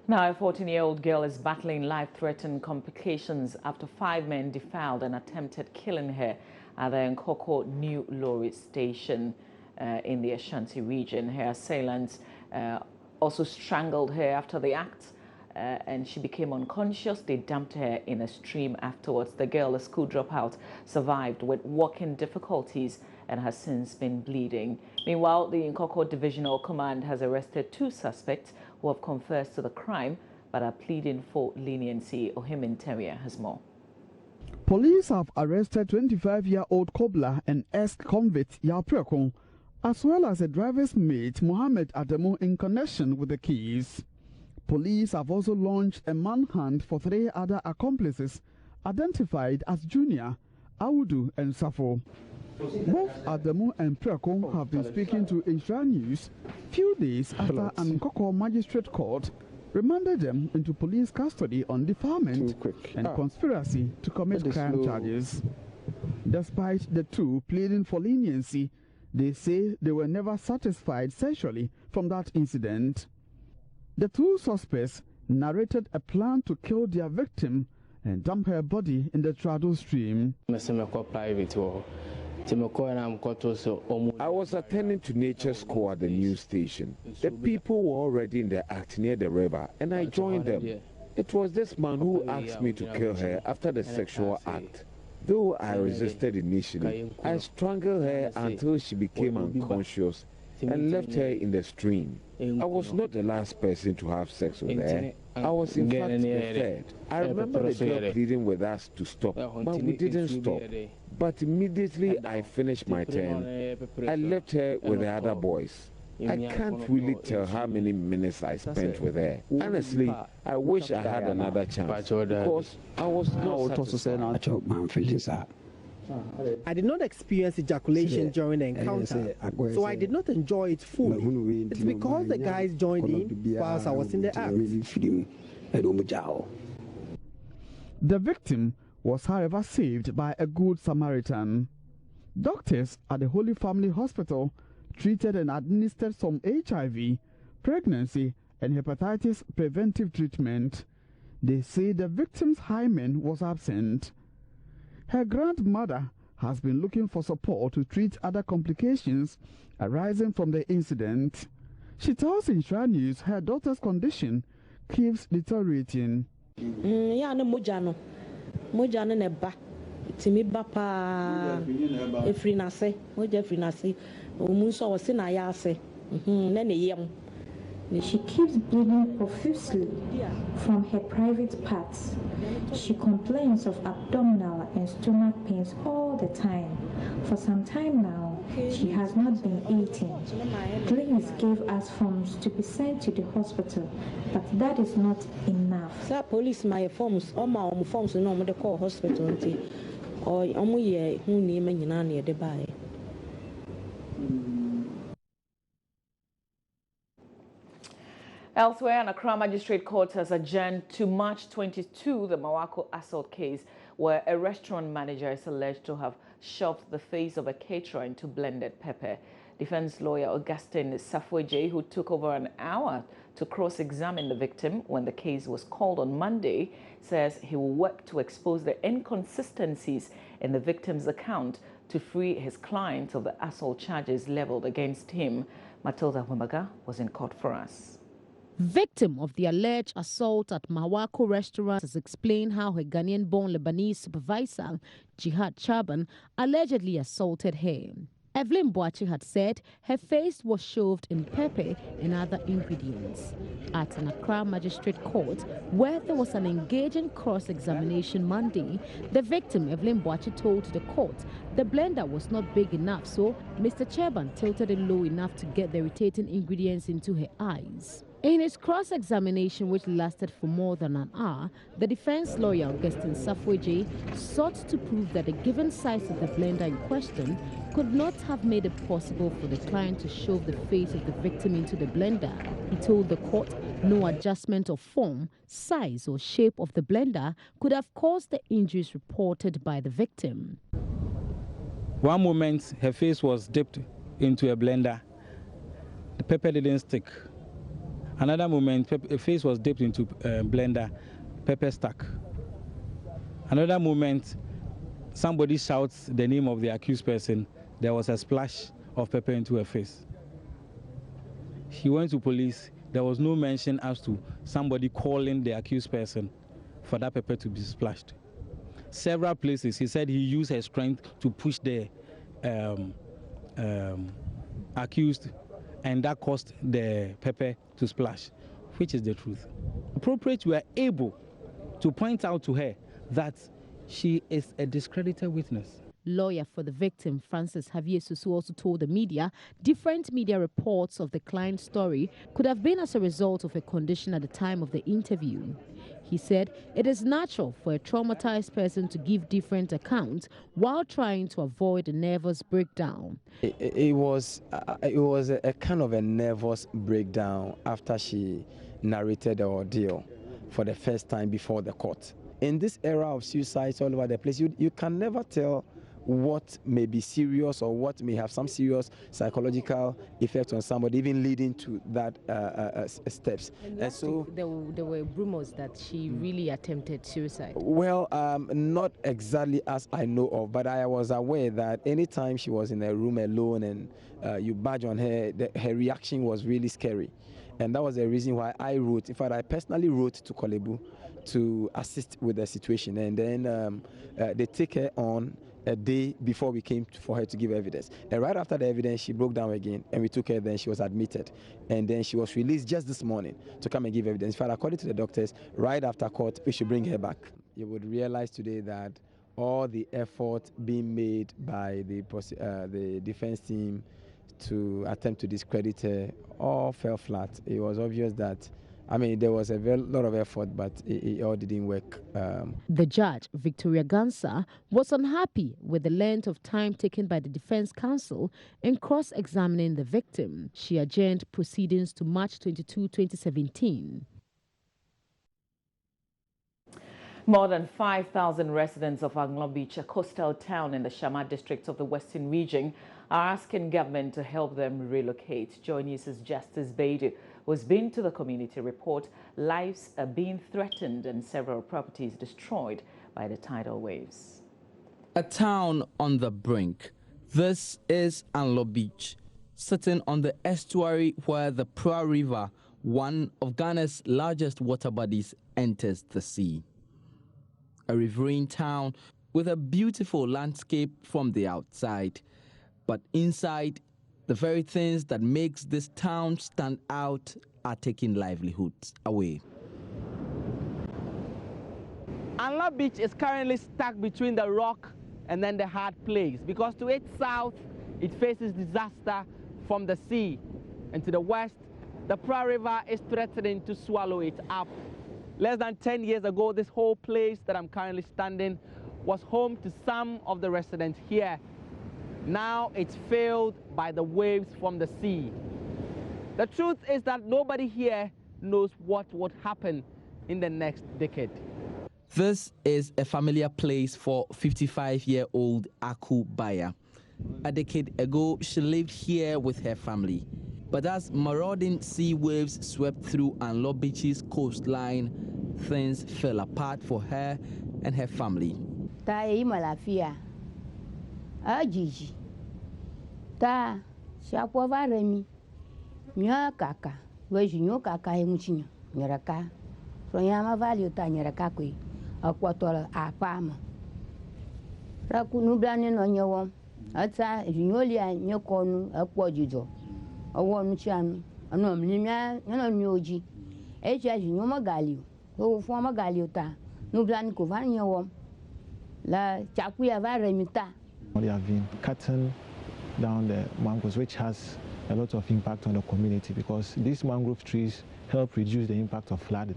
Now, a 14-year-old girl is battling life-threatening complications after 5 men defiled and attempted killing her at the Nkawkaw New Lorry Station in the Ashanti region. Her assailants also strangled her after the act and she became unconscious. They dumped her in a stream afterwards. The girl, a school dropout, survived with walking difficulties and has since been bleeding. Meanwhile, the Nkawkaw Divisional Command has arrested 2 suspects who have confessed to the crime but are pleading for leniency. Ohemin Terrier has more. Police have arrested 25-year-old cobbler and ex-convict Yapreko, as well as a driver's mate, Mohammed Adamu, in connection with the case. Police have also launched a manhunt for 3 other accomplices identified as Junior, Audu and Safo. Both Adamu and Preko have been speaking to Insura News few days after an Nkawkaw Magistrate Court remanded them into police custody on defilement and conspiracy to commit crime charges. Despite the 2 pleading for leniency, they say they were never satisfied sexually from that incident. The 2 suspects narrated a plan to kill their victim and dump her body in the Trado stream. I was attending to nature school at the news station. The people were already in the act near the river, and I joined them. It was this man who asked me to kill her after the sexual act. Though I resisted initially, I strangled her until she became unconscious and left her in the stream. I was not the last person to have sex with her. I was in fact the 3rd. I remember the girl pleading with us to stop, but we didn't stop. But immediately I finished my turn, I left her with the other boys. I can't really tell how many minutes I spent with her. Honestly, I wish I had another chance because I was not satisfied. I did not experience ejaculation during the encounter, so I did not enjoy it fully. It's because the guys joined in whilst I was in the act. The victim was, however, saved by a good Samaritan. Doctors at the Holy Family Hospital treated and administered some HIV, pregnancy, and hepatitis preventive treatment. They say the victim's hymen was absent. Her grandmother has been looking for support to treat other complications arising from the incident. She tells Insura News her daughter's condition keeps deteriorating. She keeps bleeding profusely from her private parts. She complains of abdominal and stomach pains all the time. For some time now, she has not been eating. Please give us forms to be sent to the hospital, but that is not enough. Police my forms, all my forms, no more the call hospital, or only who name and near the buy. Elsewhere, an Accra Magistrate Court has adjourned to March 22 the Mawako assault case, where a restaurant manager is alleged to have shoved the face of a caterer into blended pepper. Defense lawyer Augustine Safweje, who took over an hour to cross-examine the victim when the case was called on Monday, says he will work to expose the inconsistencies in the victim's account to free his client of the assault charges leveled against him. Matilda Wimbaga was in court for us. Victim of the alleged assault at Mawako restaurant has explained how her Ghanaian-born Lebanese supervisor, Jihad Chaban, allegedly assaulted her. Evelyn Boachi had said her face was shoved in pepper and other ingredients. At an Accra Magistrate Court, where there was an engaging cross-examination Monday, the victim, Evelyn Boachi, told the court the blender was not big enough, so Mr. Chaban tilted it low enough to get the irritating ingredients into her eyes. In his cross-examination, which lasted for more than an hour, the defense lawyer, Augustine Safweje, sought to prove that the given size of the blender in question could not have made it possible for the client to shove the face of the victim into the blender. He told the court no adjustment of form, size, or shape of the blender could have caused the injuries reported by the victim. One moment, her face was dipped into a blender. The pepper didn't stick. Another moment, a face was dipped into blender, pepper stuck. Another moment, somebody shouts the name of the accused person. There was a splash of pepper into her face. He went to police. There was no mention as to somebody calling the accused person for that pepper to be splashed. Several places, he said he used her strength to push the accused, and that caused the pepper to splash, which is the truth. Appropriate, we are able to point out to her that she is a discredited witness. Lawyer for the victim, Francis Javier Susu, also told the media different media reports of the client's story could have been as a result of her condition at the time of the interview. He said it is natural for a traumatized person to give different accounts while trying to avoid a nervous breakdown. It was a kind of a nervous breakdown after she narrated the ordeal for the first time before the court. In this era of suicides all over the place, you can never tell what may be serious or what may have some serious psychological effect on somebody, even leading to that steps. And so there were rumors that she really attempted suicide. Well, not exactly as I know of, but I was aware that anytime she was in a room alone and you badge on her, her reaction was really scary. And that was the reason why I wrote, in fact, I personally wrote to Kolebu to assist with the situation. And then they take her on a day before we came for her to give evidence. And right after the evidence, she broke down again, and we took her, then she was admitted. And then she was released just this morning to come and give evidence. In fact, according to the doctors, right after court, we should bring her back. You would realize today that all the effort being made by the defense team to attempt to discredit her all fell flat. It was obvious that, I mean, there was a lot of effort, but it all didn't work. The judge, Victoria Gansa, was unhappy with the length of time taken by the defense counsel in cross-examining the victim. She adjourned proceedings to March 22, 2017. More than 5,000 residents of Nkawkaw Beach, a coastal town in the Shama district of the Western region, are asking government to help them relocate. Joy News' Justice Beidou was been to the community report. Lives are being threatened and several properties destroyed by the tidal waves. A town on the brink. This is Nkawkaw Beach, sitting on the estuary where the Pra River, one of Ghana's largest water bodies, enters the sea. A riverine town with a beautiful landscape from the outside, but inside, the very things that makes this town stand out are taking livelihoods away. Nkawkaw Beach is currently stuck between the rock and then the hard place, because to its south, it faces disaster from the sea, and to the west, the Pra River is threatening to swallow it up. Less than 10 years ago, this whole place that I'm currently standing was home to some of the residents here. Now it's filled by the waves from the sea. The truth is that nobody here knows what would happen in the next decade. This is a familiar place for 55-year-old Aku Baya. A decade ago, she lived here with her family. But as marauding sea waves swept through Nkawkaw Beach's coastline, things fell apart for her and her family. Ajiji ta shapo varemi nya kaka wejinyo kaka emuchinyo nyeraka so nyama valio ta nyeraka kwe akwotola apama rakunu blani no nyewom ata jinyolia nyekonu akwojido awonu chianu ano mlimya nyano nyoji eja jinyo magalio so fo magalio ta nu blani ko van nyewom la chakuya varemi ta. They have been cutting down the mangroves, which has a lot of impact on the community, because these mangrove trees help reduce the impact of flooding.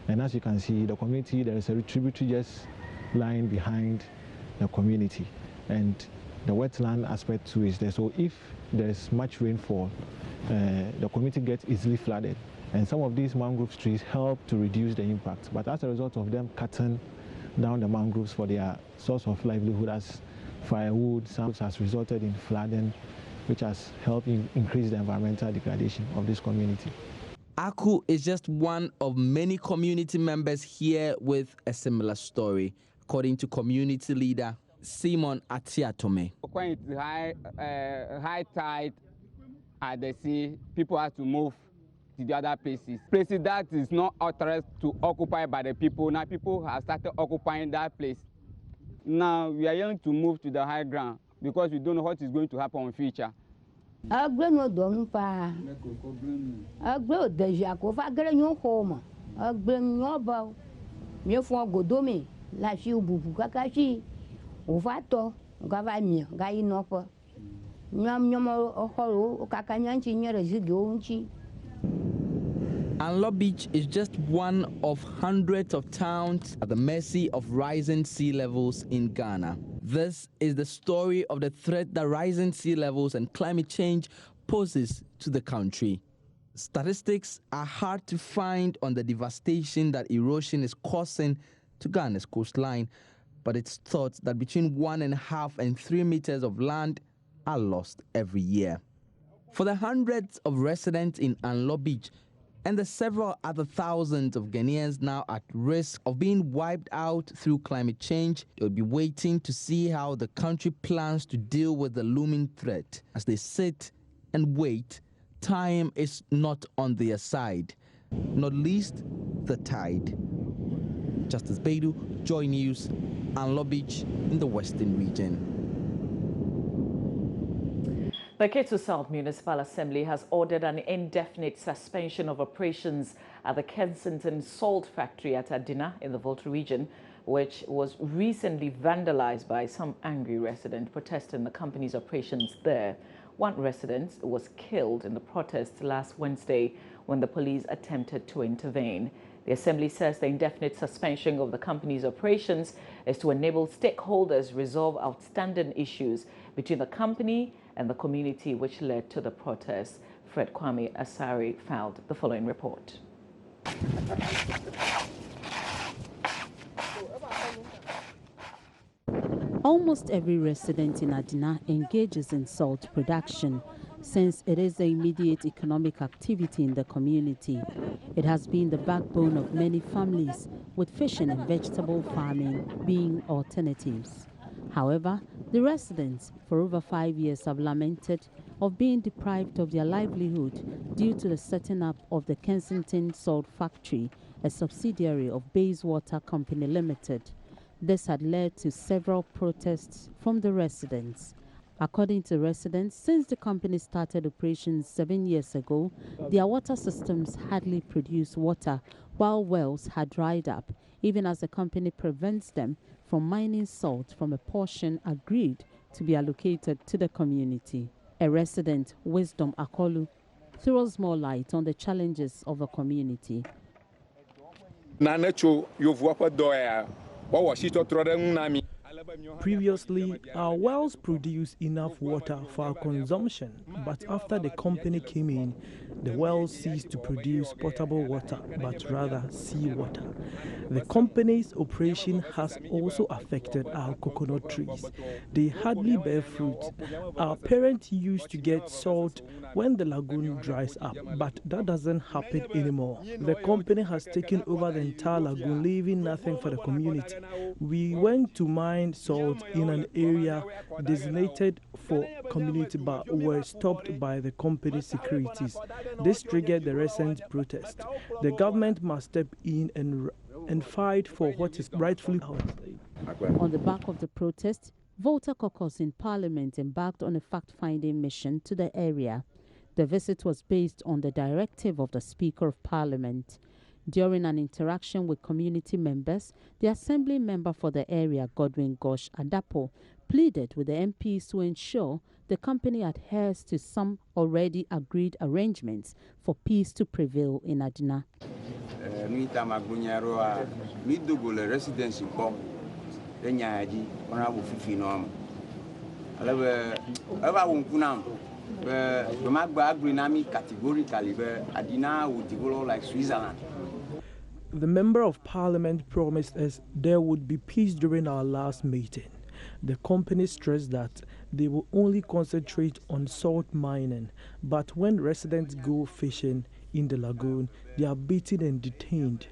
And as you can see, the community, there is a tributary just lying behind the community, and the wetland aspect too is there. So if there is much rainfall, the community gets easily flooded. And some of these mangrove trees help to reduce the impact. But as a result of them cutting down the mangroves for their source of livelihood as firewood, has resulted in flooding, which has helped increase the environmental degradation of this community. Aku is just one of many community members here with a similar story, according to community leader Simon Atiatome. When it's high tide at the sea, people have to move to the other places. Places that is not authorized to occupy by the people. Now people have started occupying that place. Now we are young to move to the high ground because we don't know what is going to happen in the future. Anlo Beach is just one of hundreds of towns at the mercy of rising sea levels in Ghana. This is the story of the threat that rising sea levels and climate change poses to the country. Statistics are hard to find on the devastation that erosion is causing to Ghana's coastline, but it's thought that between 1.5 and 3 meters of land are lost every year. For the hundreds of residents in Anlo Beach and the several other thousands of Ghanaians now at risk of being wiped out through climate change, they'll be waiting to see how the country plans to deal with the looming threat. As they sit and wait, time is not on their side, not least the tide. Justice Beidou, Joy News, Anlo Beach in the Western region. The Ketu South Municipal Assembly has ordered an indefinite suspension of operations at the Kensington Salt Factory at Adina in the Volta region, which was recently vandalized by some angry residents protesting the company's operations there. One resident was killed in the protest last Wednesday when the police attempted to intervene. The Assembly says the indefinite suspension of the company's operations is to enable stakeholders resolve outstanding issues between the company and the community which led to the protest. Fred Kwame Asari filed the following report. Almost every resident in Adina engages in salt production, since it is the immediate economic activity in the community. It has been the backbone of many families, with fishing and vegetable farming being alternatives. However, the residents for over 5 years have lamented of being deprived of their livelihood due to the setting up of the Kensington Salt Factory, a subsidiary of Bayswater Company Limited. This had led to several protests from the residents. According to residents, since the company started operations 7 years ago, their water systems hardly produce water, while wells had dried up, even as the company prevents them from mining salt from a portion agreed to be allocated to the community. A resident, Wisdom Akolu, throws more light on the challenges of the community. Previously, our wells produced enough water for our consumption, but after the company came in, the wells ceased to produce potable water, but rather seawater. The company's operation has also affected our coconut trees. They hardly bear fruit. Our parents used to get salt when the lagoon dries up, but that doesn't happen anymore. The company has taken over the entire lagoon, leaving nothing for the community. We went to mine salt in an area designated for community but were stopped by the company's securities. This triggered the recent protest. The government must step in and fight for what is rightfully ours. On the back of the protest, Volta caucus in Parliament embarked on a fact-finding mission to the area. The visit was based on the directive of the Speaker of Parliament. During an interaction with community members, the Assembly member for the area, Godwin Gosh Adapo, pleaded with the MPs to ensure the company adheres to some already agreed arrangements for peace to prevail in Adina. Adina would develop like Switzerland. The Member of Parliament promised us there would be peace during our last meeting. The company stressed that they will only concentrate on salt mining, but when residents go fishing, in the lagoon, they are beaten and detained.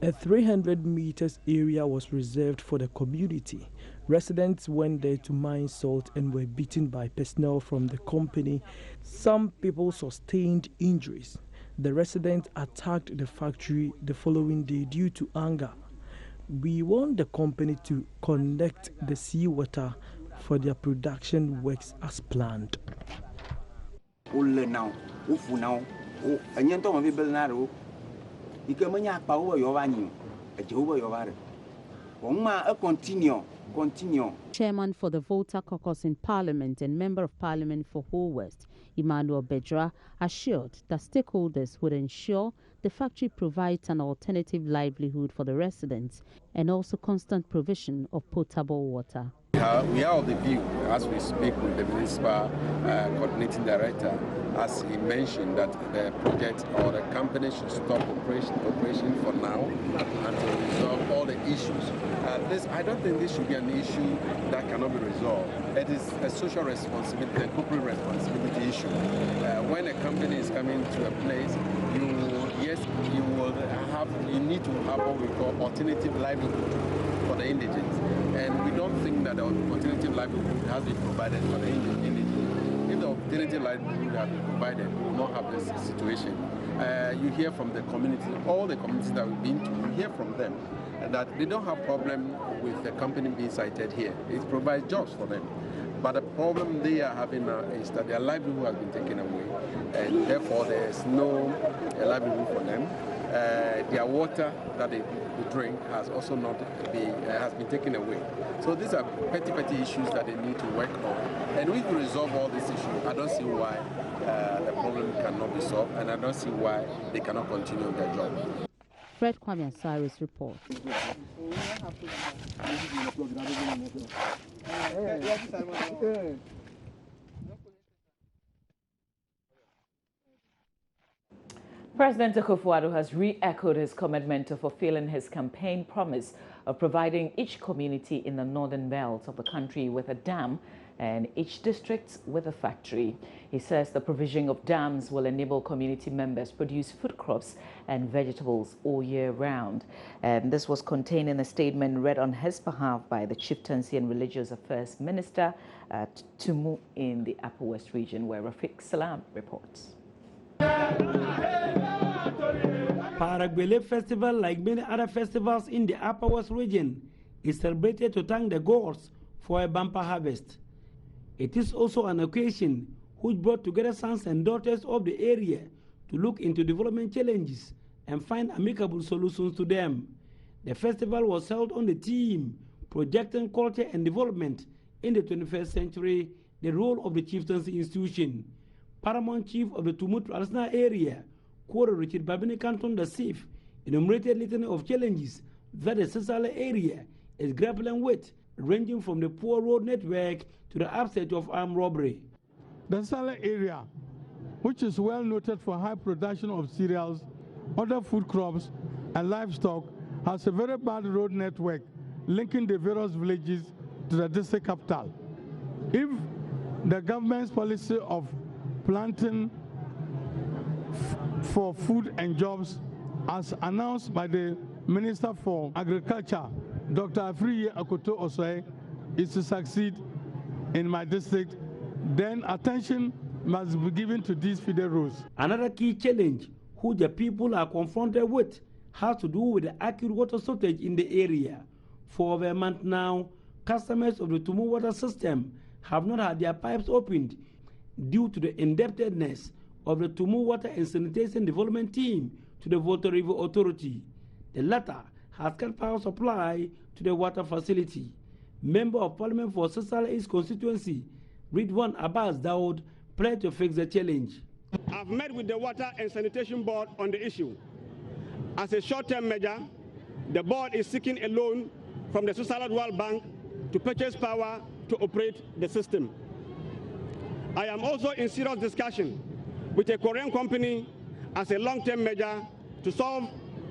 A 300 meters area was reserved for the community. Residents went there to mine salt and were beaten by personnel from the company. Some people sustained injuries. The residents attacked the factory the following day due to anger. We want the company to connect the seawater for their production works as planned. Chairman for the Volta Caucus in Parliament and Member of Parliament for Whole West, Emmanuel Bedra, assured that stakeholders would ensure the factory provides an alternative livelihood for the residents and also constant provision of potable water. We are of the view, as we speak with the municipal coordinating director, as he mentioned, that the project or the company should stop operation for now and to resolve all the issues. I don't think this should be an issue that cannot be resolved. It is a social responsibility, a corporate responsibility issue. When a company is coming to a place, you need to have what we call alternative livelihood for the indigents. And we don't think that the alternative livelihood has been provided for the indigents. If the alternative livelihood has been provided, we will not have this situation. You hear from the community, all the communities that we've been to, you hear from them that they don't have problem with the company being sited here. It provides jobs for them. But the problem they are having now is that their livelihood has been taken away, and therefore there is no livelihood for them. Their water that they drink has also has been taken away. So these are petty issues that they need to work on. And if we resolve all these issues, I don't see why the problem cannot be solved, and I don't see why they cannot continue their job. Fred Kwame Asari's report. President Nkawkaw has re-echoed his commitment to fulfilling his campaign promise of providing each community in the northern belt of the country with a dam and each district with a factory. He says the provision of dams will enable community members produce food crops and vegetables all year round. This was contained in a statement read on his behalf by the Chieftaincy and Religious Affairs Minister at Tumu in the Upper West region, where Rafiq Salam reports. Paragbele Festival, like many other festivals in the Upper West region, is celebrated to thank the gods for a bumper harvest. It is also an occasion which brought together sons and daughters of the area to look into development challenges and find amicable solutions to them. The festival was held on the theme, Projecting Culture and Development in the 21st Century, the Role of the Chieftaincy Institution. Paramount Chief of the Tumu traditional area, Kwara Richard Babini Canton the Safe, enumerated litany of challenges that the Sisala area is grappling with, ranging from the poor road network to the upset of armed robbery. The Sisala area, which is well noted for high production of cereals, other food crops, and livestock, has a very bad road network linking the various villages to the district capital. If the government's policy of planting for food and jobs, as announced by the Minister for Agriculture, Dr. Afriye Akoto Osei, is to succeed in my district, then attention must be given to these feeder roads. Another key challenge who the people are confronted with has to do with the acute water shortage in the area. For over a month now, customers of the Tumu water system have not had their pipes opened due to the indebtedness of the Tumu Water and Sanitation Development Team to the Volta River Authority. The latter has cut power supply to the water facility. Member of Parliament for Sisala East constituency, Ridwan Abbas Dawood, pledged to fix the challenge. I've met with the Water and Sanitation Board on the issue. As a short-term measure, the board is seeking a loan from the Sisala Dual Bank to purchase power to operate the system. I am also in serious discussion with a Korean company as a long-term measure to solve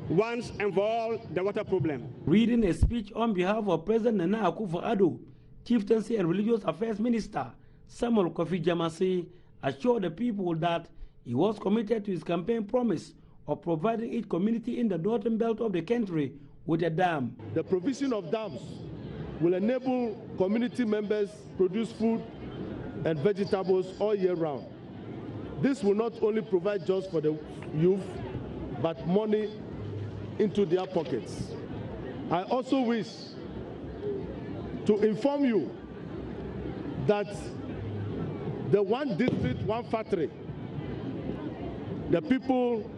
once and for all the water problem. Reading a speech on behalf of President Nana Akufo-Addo, Chieftaincy and Religious Affairs Minister Samuel Kofi Jamase assured the people that He was committed to his campaign promise of providing each community in the northern belt of the country with a dam. The provision of dams will enable community members produce food and vegetables all year round. This will not only provide jobs for the youth, but money into their pockets. I also wish to inform you that the one district, one factory, the people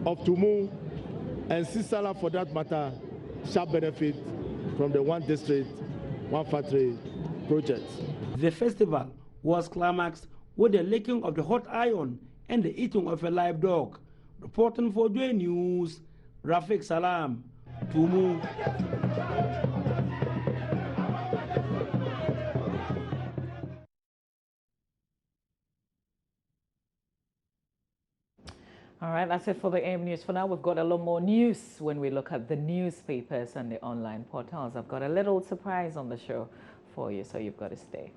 of Tumu and Sisala for that matter shall benefit from the one district, one factory project. The festival was climaxed with the licking of the hot iron and the eating of a live dog. Reporting for Joy News, Rafiq Salam, Tumu. All right, that's it for the AM News. For now, we've got a lot more news when we look at the newspapers and the online portals. I've got a little surprise on the show for you, so you've got to stay.